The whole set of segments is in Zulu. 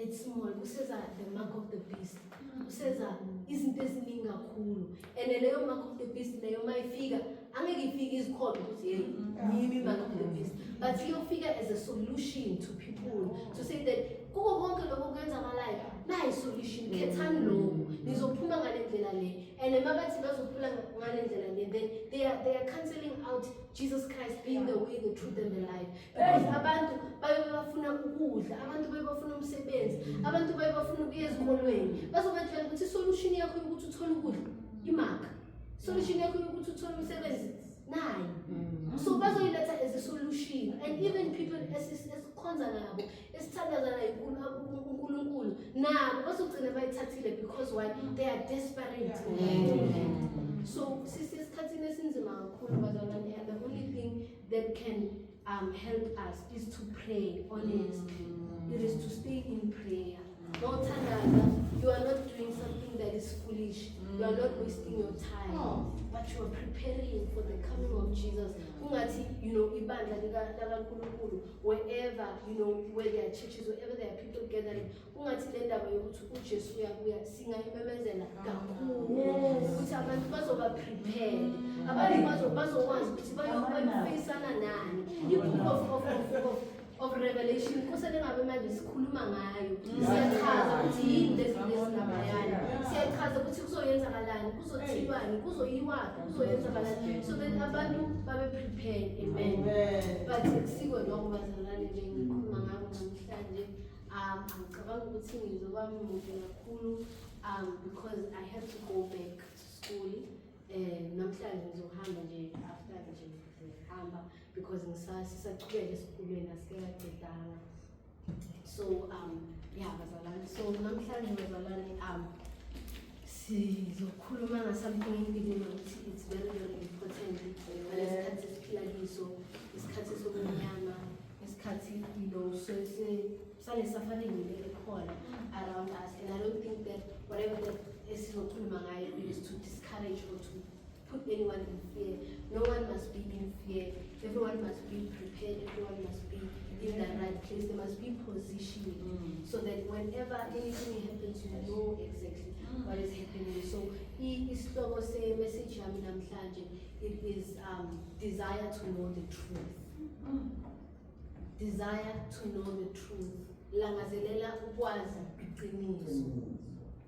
it's small. Kuseza the mark of the beast. Kuseza izinto eziningi kakhulu. And leyo mark of the beast leyo mayifika angeke ifike izikhona ukuthi hey yimi mark of the beast. But iyofika as a solution to people to say that kuko konke lokho kwenzakalayo nayi solution khethani lo nizophuma ngale ndlela le. And mabathi bazophula ngale ndlela le, then they are cancelling out Jesus Christ being the way, the truth and the life. Because abantu bayobafuna ukudla, abantu bayobafuna umsebenzi, abantu bayobafuna ukuya ezikolweni. Bazobatshela ukuthi solution yakho ukuthi uthole ukudla imark. Solution yakho ukuthi uthole umsebenzi nayi. So bazoyiletha as a solution. And even people esikhonza nabo esithandaza nayo uNkulunkulu nabo bazogcina bayithathile because why they are desperate. So sisesikhathini esinzima kakhulu bazalwane, and the only thing that can help us is to pray honestly. It is to stay in prayer. No thandaza, you are not doing something that is foolish. You are not wasting your time, but you are preparing for the coming of Jesus. Ungathi, ibandla likaNkulunkulu, wherever, where there are churches, wherever there are people gathering, ungathi le ndaba yokuthi uJesu uyabuya singayimemezela kakhulu ukuthi abantu bazoba prepared, abantu bazokwazi ukuthi bayofacana nani. Book of Revelation kusele ngabe manje sikhuluma ngayo, siyachaza ukuthi yini lezindabayana, siyachaza ukuthi kuzoyenzakalani, kuzothiwani, kuzoyiwaphi, kuzoyenzakalani, so that abantu babe prepared. Amen. But siko lokho bazalwane nje ngikhuluma ngako namhlanje, angicabanga ukuthi ngizoba mude kakhulu because I have to go back to school. Namhlanje ngizohamba nje after nje ngihamba because ngisaqhubeka esikolweni asikaqedanga. So bazalwane, so namhlanje bazalwane sizokhuluma ngasamething empilweni ukuthi it's very very important. Ngesikhathi esiphila kiso, isikhathi sokunyama, isikhathi sale suffering ekhona around us, and I don't think that whatever that esizokhuluma ngayo is to discourage or to put anyone in fear. No one must be in fear. Everyone must be prepared. Everyone must be in the right place. There must be positioning so that whenever anything happens, you know exactly what is happening. So, isihloko se-message yami namhlanje, it is desire to know the truth. Desire to know the truth. Langazelela ukwazi iqiniso.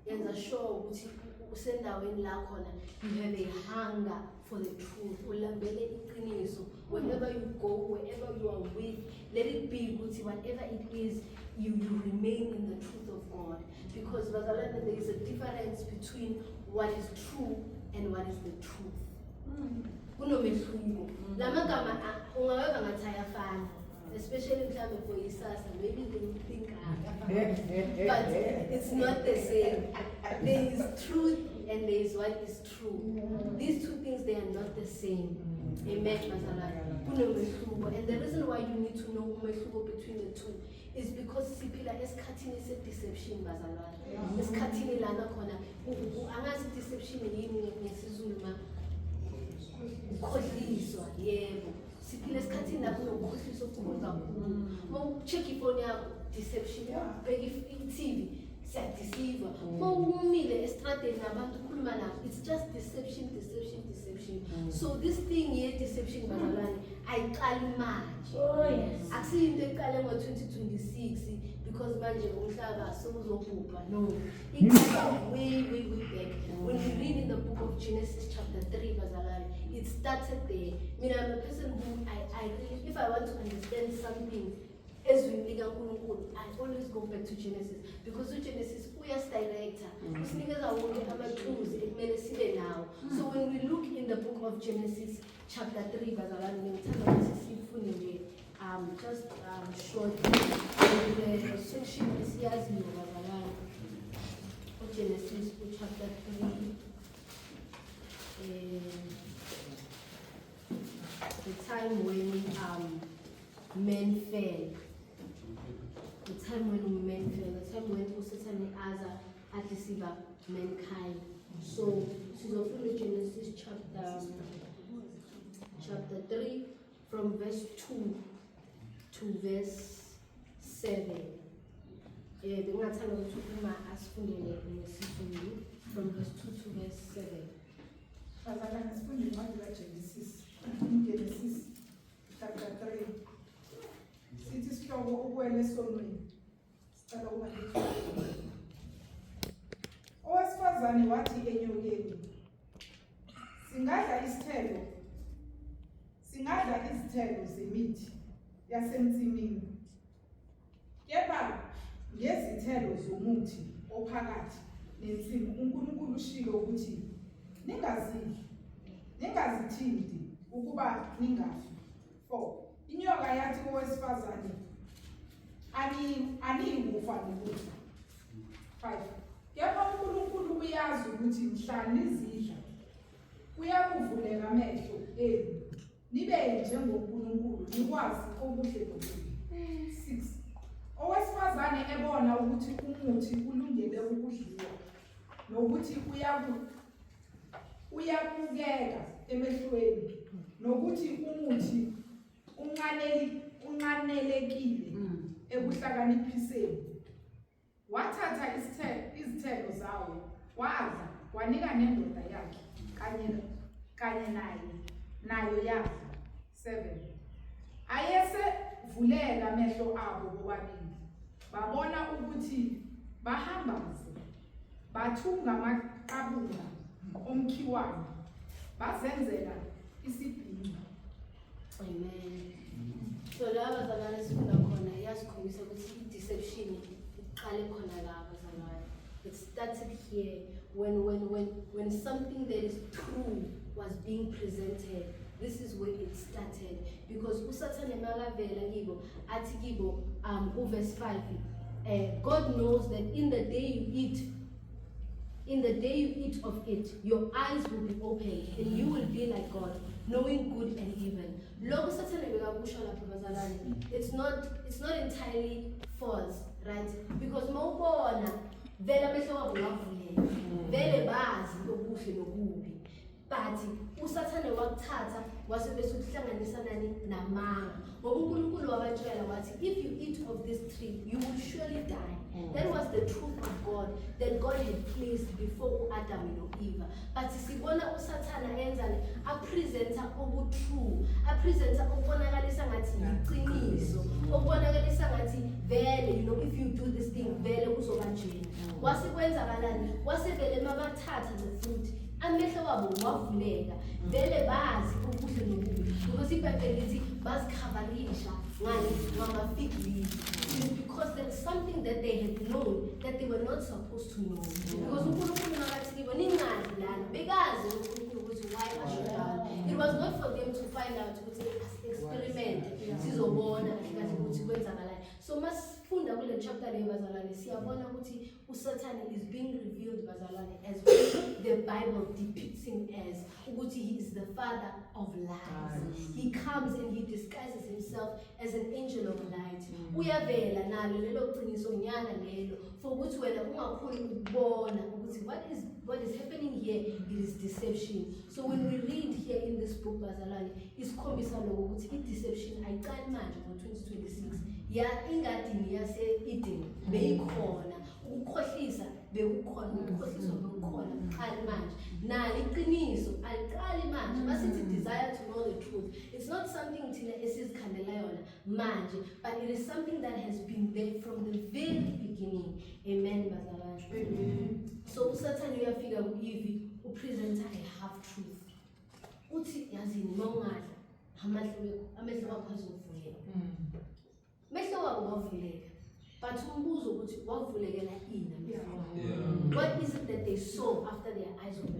Yenza sure ukuthi usendaweni la khona you have a hunger for the truth. Ulambele iqiniso. Wherever you go, wherever you are with, let it be ukuthi whatever it is, you remain in the truth of God. Because bazalwane, there is a difference between what is true and what is the truth. Kunomehluko. Lamagama ungaweva ngathi ayafana. Especially for Isasa, maybe they would think but it's not the same. There is truth and there is what is true. These two things, they are not the same. Amen. And the reason why you need to know between the two is because sipila esikhathini se-deception bazalwane. Esikhathini lana khona angazi deception yini ngesizulu ma ukhohliswa, yebo. Siphila esikhathini lapho unokukhohlisa okukhulu kakhulu. Check ifoni yakho, deception. Bheka i-TV, siyadeceive. Mawumile estradeni nabantu ukhuluma nabo, it's just deception. So this thing here, deception bazalwane, ayiqali manje. Akusiyinto eqale ngo-2026 because manje umhlaba sewuzobhubha. No, it's way back. When we read in the book of Genesis chapter 3 bazalwane, it started there. I mean, I'm a person who I really, if I want to understand something as we I always go back to Genesis because Genesis uyas director usinikeza wonke ama-tools ekumele sibe nawo. So when we look in the book of Genesis chapter 3 bazalwane, ngithanda ukuthi sifunde nje just short the section esiyaziyo bazalwane. Genesis chapter 3 the time when men fell. The time when men fell, the time when Satan and deceive mankind. So, in Genesis chapter 3, from verse 2 to verse 7. bengingathanda ukuthi uma asifundele ngesizulu from verse 2 to verse 7. Bazalwane sifunde incwadi kaGenesis chapter 3. Sithi sihloko ukuwela esonweni. Sicela ukungalithi. Owesifazane wathi enyokeni, singadla izithelo zemithi yasemtsimini, kepha ngezithelo zomuthi ophakathi nensimu uNkulunkulu ushilo ukuthi ningazithinti ukuba ningafi. 4. Inyoka yathi kowesifazane, aniyikufa nokufa. 5. Kepha uNkulunkulu uyazi ukuthi mhla nizidla kuyakuvuleka amehlo enu nibe njengoNkulunkulu nikwazi okuhle nokubi. 6. Owesifazane ebona ukuthi umuthi ulungele ukudliwa nokuthi uyabukeka emehlweni nokuthi umuthi unqanelekile ekuhlakaniphiseni, wathatha izithelo zawo wadla, wanika nendoda yakhe kanye nayo yadla. 7. Ayesevuleka amehlo abo bobabili, babona ukuthi bahambaze, bathunga amaqabunga omkhiwane, bazenzela isibhinqa. Amen. So la bazalwane sifunda khona iyasikhombisa ukuthi i-deception iqale khona la bazalwane. It started here when something that is true was being presented. This is where it started, because uSathane makavela kibo athi kibo verse 5, God knows that in the day you eat of it, your eyes will be opened and you will be like God, knowing good and evil. Lokho Sathane bekakusho lapha bazalwane, it's not entirely false, right? Because mawubona vele amehlo wabo wavuleka, vele bazi okuhle nokubi, but uSathane wakuthatha wasebese ukuhlanganisa nani namanga, ngoba uNkulunkulu wabatshela wathi if you eat of this tree you will surely die. That was the truth of God that God had placed before Adam and Eve. But sibona uSathane enzani, apresenta obutrue, apresenta okubonakalisa ngathi iqiniso, okubonakalisa ngathi vele if you do this thing vele uzoba njeni. Wasekwenzakalani, wasevele mabathatha the fruit amehlo wabo wavuleka, vele bazi okuhle nokubi, because iBhayibheli lithi bazikhavarisha ngama-fig leaves. It's because there's something that they had known that they were not supposed to know. Because uNkulunkulu makathi kibo ningadli lana, bekazi uNkulunkulu ukuthi why ashudala. It was not for them to find out ukuthi experiment sizobona kahle ukuthi kwenzakalani. So masifunda kule chapter le bazalwane siyabona ukuthi uSathane is being revealed bazalwane as the Bible depicts him as ukuthi he is the father of lies. He comes and he disguises himself as an angel of light. Uyavela nalo lelo qiniso nyana lelo for ukuthi wena ungakhuli ukubona ukuthi what is happening here, it is deception. So when we read here in this book bazalwane isikhombisa lokho ukuthi i-deception ayiqali manje ngo-2026. Ya ingadini yase-Eden beyikhona, ukukhohlisa bekukhona, ukukhohliswa bekukhona qali manje. Nalo iqiniso aliqali manje. Masithi desire to know the truth, it's not something thina esizikhandela yona manje, but it is something that has been there from the very beginning. Amen bazalwane. So uSathane uyafika ku-Eve upresenta a half truth. Uthi yazini mawungadla amehlo wakho azovuleka. Mehlo wabo wavuleka, but umbuzo ukuthi wavulekela ini amehlo wabo? What is it that they saw after their eyes opened?